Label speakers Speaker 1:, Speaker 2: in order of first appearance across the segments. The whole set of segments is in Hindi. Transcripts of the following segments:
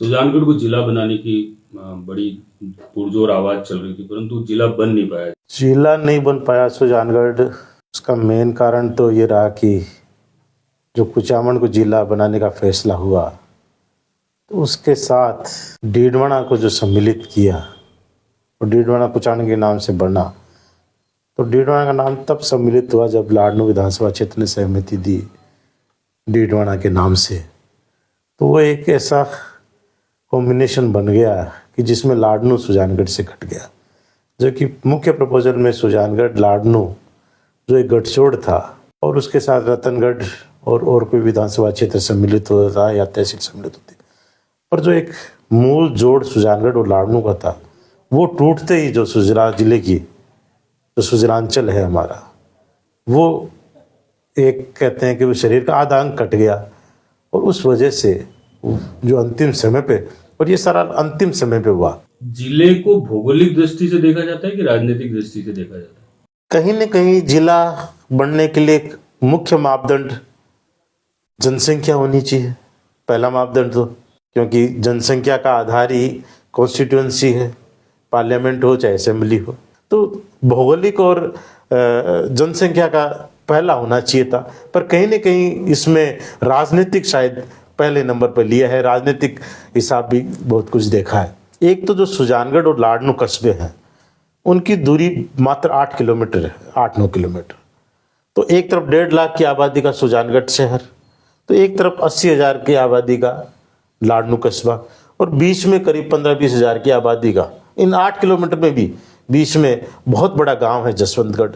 Speaker 1: सुजानगढ़ को जिला बनाने की बड़ी पुरजोर आवाज चल रही थी, परंतु जिला बन नहीं पाया।
Speaker 2: जिला नहीं बन पाया सुजानगढ़। उसका मेन कारण तो ये रहा कि जो कुचामन को जिला बनाने का फैसला हुआ तो उसके साथ डीडवाना को जो सम्मिलित किया और डीडवाना कुचामन के नाम से बना। तो डीडवाना का नाम तब सम्मिलित हुआ जब लाडनू विधानसभा क्षेत्र ने सहमति दी डीडवाना के नाम से। तो वो एक ऐसा कॉम्बिनेशन बन गया कि जिसमें लाडनू सुजानगढ़ से कट गया, जो कि मुख्य प्रपोजल में सुजानगढ़ लाडनू जो एक गठजोड़ था और उसके साथ रतनगढ़ और कोई विधानसभा क्षेत्र सम्मिलित होता था या तहसील सम्मिलित होती, पर जो एक मूल जोड़ सुजानगढ़ और लाडनू का था वो टूटते ही जो सुजला जिले की जो सुजलांचल है हमारा, वो एक कहते हैं कि वो शरीर का आधा अंग कट गया। और उस वजह से जो अंतिम समय पे, और ये सारा अंतिम समय पे हुआ।
Speaker 1: जिले को भौगोलिक दृष्टि से देखा जाता है कि राजनीतिक दृष्टि से देखा जाता है?
Speaker 2: कहीं न कहीं जिला बनने के लिए एक मुख्य मापदंड जनसंख्या होनी चाहिए, पहला मापदंड। तो क्योंकि जनसंख्या का आधार ही कॉन्स्टिट्यूएंसी है, पार्लियामेंट हो चाहे असेंबली हो। तो भौगोलिक और जनसंख्या का पहला होना चाहिए था, पर कहीं न कहीं इसमें राजनीतिक शायद पहले नंबर पर लिया है। राजनीतिक हिसाब भी बहुत कुछ देखा है। एक तो जो सुजानगढ़ और लाडनू कस्बे हैं उनकी दूरी मात्र 8 किलोमीटर है, 8-9 किलोमीटर। तो एक तरफ 1.5 लाख की आबादी का सुजानगढ़ शहर, तो एक तरफ 80,000 की आबादी का लाडनू कस्बा, और बीच में करीब 15-20 हज़ार की आबादी का, इन 8 किलोमीटर में भी बीच में बहुत बड़ा गांव है जसवंतगढ़,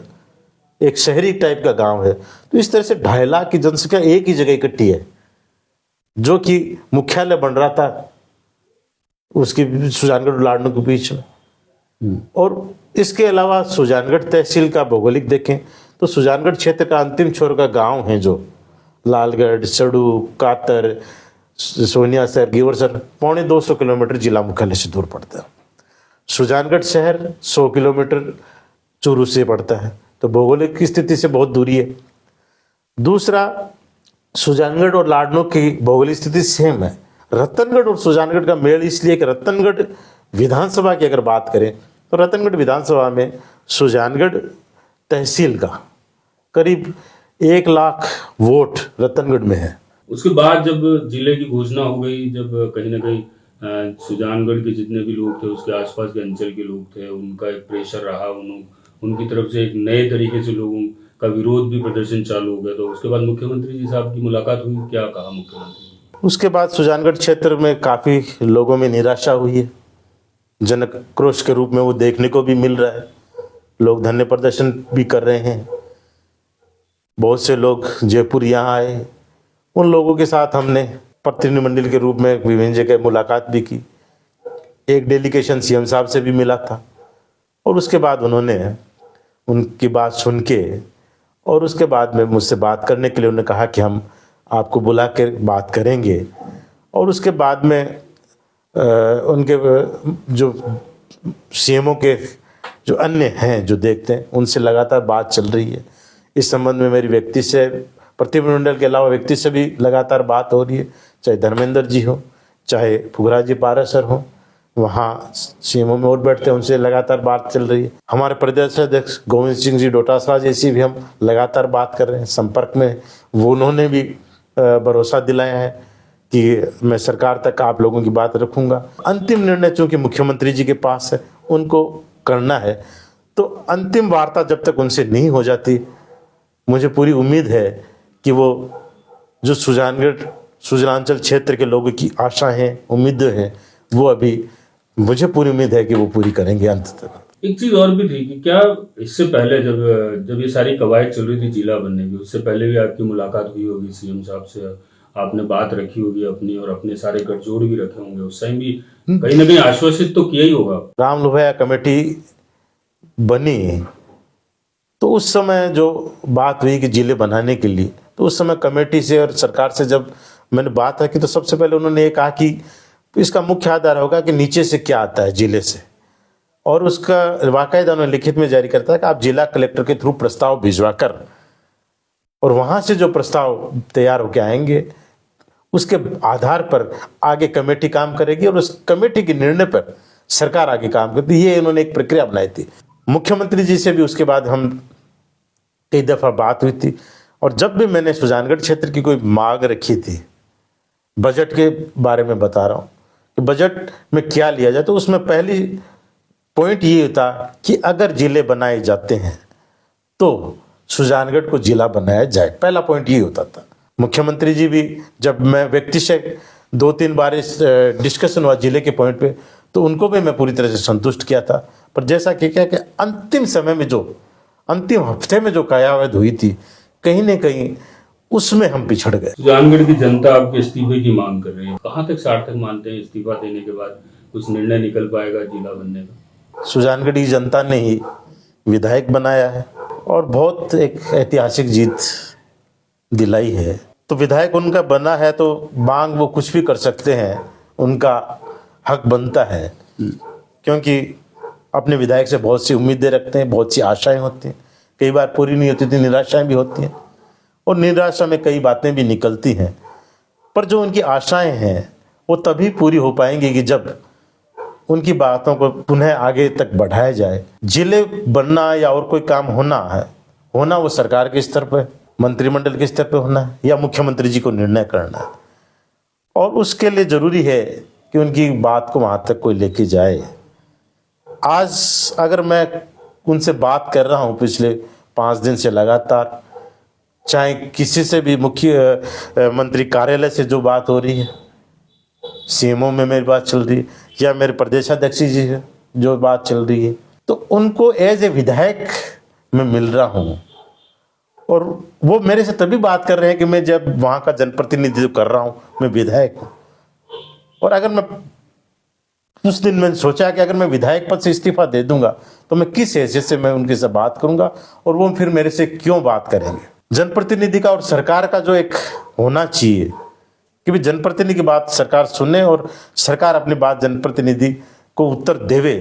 Speaker 2: एक शहरी टाइप का गांव है। तो इस तरह से 2.5 लाख की जनसंख्या एक ही जगह इकट्ठी है, जो कि मुख्यालय बन रहा था उसकी सुजानगढ़ और लाडनू के बीच में। और इसके अलावा सुजानगढ़ तहसील का भौगोलिक देखें तो सुजानगढ़ क्षेत्र का अंतिम छोर का गांव है जो लालगढ़, सड़ू, कातर, सोनियासर, गिवरसर, 250 किलोमीटर जिला मुख्यालय से दूर पड़ता है। सुजानगढ़ शहर 100 किलोमीटर चूरू से पड़ता है, तो भौगोलिक की स्थिति से बहुत दूरी है। दूसरा, सुजानगढ़ और लाडनू की भौगोलिक स्थिति सेम है। रतनगढ़ और सुजानगढ़ का मेल इसलिए कि रतनगढ़ विधानसभा की अगर बात करें तो रतनगढ़ विधानसभा में सुजानगढ़ तहसील का करीब 1 लाख वोट रतनगढ़ में है।
Speaker 1: उसके बाद जब जिले की घोषणा हो गई, जब कहीं ना कहीं सुजानगढ़ के जितने भी लोग थे, उसके आसपास के अंचल के लोग थे, उनका एक प्रेशर रहा, उनकी तरफ से एक नए तरीके से लोगों का विरोध भी प्रदर्शन चालू हो गया। तो उसके बाद मुख्यमंत्री जी साहब की मुलाकात हुई, क्या कहा मुख्यमंत्री?
Speaker 2: उसके बाद सुजानगढ़ क्षेत्र में काफ़ी लोगों में निराशा हुई है, जनक्रोश के रूप में वो देखने को भी मिल रहा है। लोग धरने प्रदर्शन भी कर रहे हैं, बहुत से लोग जयपुर यहाँ आए, उन लोगों के साथ हमने प्रतिनिधिमंडल के रूप में विभिन्न जगह मुलाकात भी की। एक डेलीगेशन सीएम साहब से भी मिला था, और उसके बाद उन्होंने उनकी बात सुन के और उसके बाद में मुझसे बात करने के लिए उन्होंने कहा कि हम आपको बुला कर बात करेंगे। और उसके बाद में उनके जो सीएमओ के जो अन्य हैं जो देखते हैं, उनसे लगातार बात चल रही है। इस संबंध में मेरी व्यक्ति से, प्रतिनिधिमंडल के अलावा व्यक्ति से भी लगातार बात हो रही है, चाहे धर्मेंद्र जी हो, चाहे फुगराज जी पारासर हो, वहाँ सीएमओ में और बैठते हैं, उनसे लगातार बात चल रही है। हमारे प्रदेश अध्यक्ष गोविंद सिंह जी डोटासरा जैसी भी हम लगातार बात कर रहे हैं, संपर्क में। वो उन्होंने भी भरोसा दिलाया है कि मैं सरकार तक आप लोगों की बात रखूंगा। अंतिम निर्णय चूंकि मुख्यमंत्री जी के पास है, उनको करना है, तो अंतिम वार्ता जब तक उनसे नहीं हो जाती, मुझे पूरी उम्मीद है कि वो जो सुजानगढ़ सुजलांचल क्षेत्र के लोगों की आशा हैं, उम्मीदें हैं, वो अभी मुझे पूरी उम्मीद है कि वो पूरी करेंगे अंत तक।
Speaker 1: एक चीज और भी थी कि क्या इससे पहले जब ये सारी कवायद चल रही थी जिला बनने की, उससे पहले भी आपकी मुलाकात हुई होगी सीएम साहब से, आपने बात रखी होगी अपनी, और अपने सारे गठजोड़ भी रखे होंगे, उस टाइम भी कहीं ना कहीं आश्वासित तो किया ही होगा।
Speaker 2: राम लोहिया कमेटी बनी तो उस समय जो बात हुई कि जिले बनाने के लिए, तो उस समय कमेटी से और सरकार से जब मैंने बात रखी तो सबसे पहले उन्होंने ये कहा कि इसका मुख्य आधार होगा कि नीचे से क्या आता है जिले से, और उसका वाकायदा उन्होंने लिखित में जारी करता है कि आप जिला कलेक्टर के थ्रू प्रस्ताव भिजवा कर, और वहाँ से जो प्रस्ताव तैयार होकर आएंगे उसके आधार पर आगे कमेटी काम करेगी और उस कमेटी के निर्णय पर सरकार आगे काम करती। ये इन्होंने एक प्रक्रिया बनाई थी। मुख्यमंत्री जी से भी उसके बाद हम कई दफ़ा बात हुई थी, और जब भी मैंने सुजानगढ़ क्षेत्र की कोई मांग रखी थी, बजट के बारे में बता रहा हूँ कि बजट में क्या लिया जाए, तो उसमें पहली पॉइंट ये था कि अगर जिले बनाए जाते हैं तो सुजानगढ़ को जिला बनाया जाए। पहला पॉइंट ये होता था। मुख्यमंत्री जी भी, जब मैं व्यक्ति से 2-3 बार इस डिस्कशन हुआ जिले के पॉइंट पे, तो उनको भी मैं पूरी तरह से संतुष्ट किया था। पर जैसा कि क्या कि अंतिम समय में, जो अंतिम हफ्ते में जो कयावत हुई थी, कहीं न कहीं उसमें हम पिछड़ गए।
Speaker 1: सुजानगढ़ की जनता आपके इस्तीफे की मांग कर रही है, कहाँ तक सार्थक मानते हैं इस्तीफा देने के बाद कुछ निर्णय निकल पाएगा जिला बनने का?
Speaker 2: सुजानगढ़ की जनता ने ही विधायक बनाया है और बहुत एक ऐतिहासिक जीत दिलाई है, तो विधायक उनका बना है तो मांग वो कुछ भी कर सकते हैं, उनका हक बनता है। क्योंकि अपने विधायक से बहुत सी उम्मीदें रखते हैं, बहुत सी आशाएं होती हैं, कई बार पूरी नहीं होती थी, निराशाएं भी होती हैं, और निराशा में कई बातें भी निकलती हैं। पर जो उनकी आशाएं हैं वो तभी पूरी हो पाएंगी कि जब उनकी बातों को पुनः आगे तक बढ़ाया जाए। जिले बनना या और कोई काम होना वो सरकार के स्तर पर, मंत्रिमंडल के स्तर पर होना है, या मुख्यमंत्री जी को निर्णय करना है, और उसके लिए जरूरी है कि उनकी बात को वहां तक कोई लेके जाए। आज अगर मैं उनसे बात कर रहा हूं पिछले 5 दिन से लगातार, चाहे किसी से भी मुख्य मंत्री कार्यालय से जो बात हो रही है, सीएमओ में मेरी बात चल रही है, या मेरे प्रदेशाध्यक्ष जी है जो बात चल रही है, तो उनको एज ए विधायक मैं मिल रहा हूँ, और वो मेरे से तभी बात कर रहे हैं कि मैं जब वहाँ का जनप्रतिनिधित्व कर रहा हूँ, मैं विधायक हूँ। और अगर मैं उस दिन मैंने सोचा कि अगर मैं विधायक पद से इस्तीफा दे दूंगा तो मैं किस हैसियत से मैं उनके से बात करूंगा, और वो फिर मेरे से क्यों बात करेंगे। जनप्रतिनिधि का और सरकार का जो एक होना चाहिए कि भी जनप्रतिनिधि की बात सरकार सुने और सरकार अपनी बात जनप्रतिनिधि को उत्तर देवे।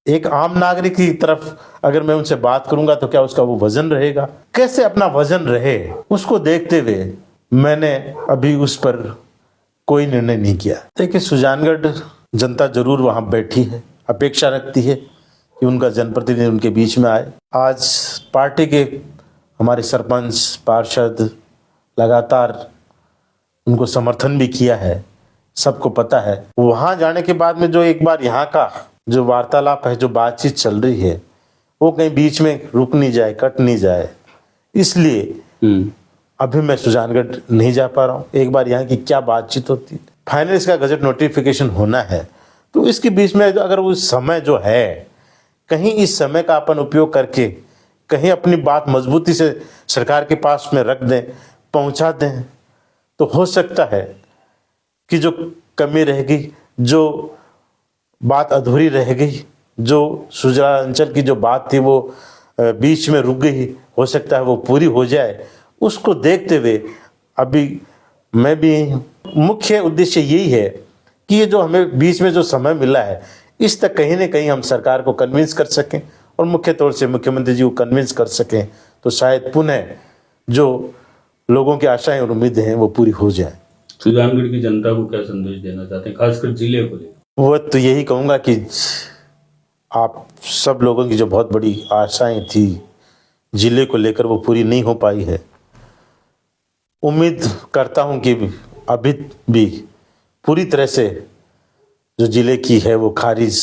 Speaker 2: एक आम नागरिक की तरफ अगर मैं उनसे बात करूंगा तो क्या उसका वो वजन रहेगा, कैसे अपना वजन रहे, उसको देखते हुए मैंने अभी उस पर कोई निर्णय नहीं किया। देखिए, सुजानगढ़ जनता जरूर वहां बैठी है, अपेक्षा रखती है कि उनका जनप्रतिनिधि उनके बीच में आए। आज पार्टी के हमारे सरपंच पार्षद लगातार उनको समर्थन भी किया है, सबको पता है। वहां जाने के बाद में जो एक बार यहाँ का जो वार्तालाप है, जो बातचीत चल रही है, वो कहीं बीच में रुक नहीं जाए, कट नहीं जाए, इसलिए अभी मैं सुजानगढ़ नहीं जा पा रहा हूँ। एक बार यहाँ की क्या बातचीत होती है, फाइनल इसका गजट नोटिफिकेशन होना है, तो इसके बीच में अगर वो समय जो है, कहीं इस समय का अपन उपयोग करके कहीं अपनी बात मजबूती से सरकार के पास में रख दें, पहुंचा दें, तो हो सकता है कि जो कमी रहेगी, जो बात अधूरी रह गई, जो सुजानचल की जो बात थी वो बीच में रुक गई, हो सकता है वो पूरी हो जाए। उसको देखते हुए अभी मैं भी, मुख्य उद्देश्य यही है कि ये जो हमें बीच में जो समय मिला है, इस तक कहीं ना कहीं हम सरकार को कन्विंस कर सकें और मुख्य तौर से मुख्यमंत्री जी को कन्विंस कर सकें, तो शायद पुनः जो लोगों की आशाएं और उम्मीदें हैं वो पूरी हो जाए।
Speaker 1: सुजानगढ़ की जनता को क्या संदेश देना चाहते हैं, खासकर जिले को लेकर?
Speaker 2: वो तो यही कहूँगा कि आप सब लोगों की जो बहुत बड़ी आशाएं थी जिले को लेकर, वो पूरी नहीं हो पाई है। उम्मीद करता हूं कि अभी भी पूरी तरह से जो जिले की है वो खारिज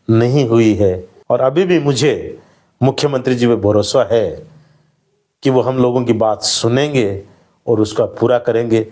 Speaker 2: नहीं हुई है, और अभी भी मुझे मुख्यमंत्री जी पे भरोसा है कि वो हम लोगों की बात सुनेंगे और उसका पूरा करेंगे।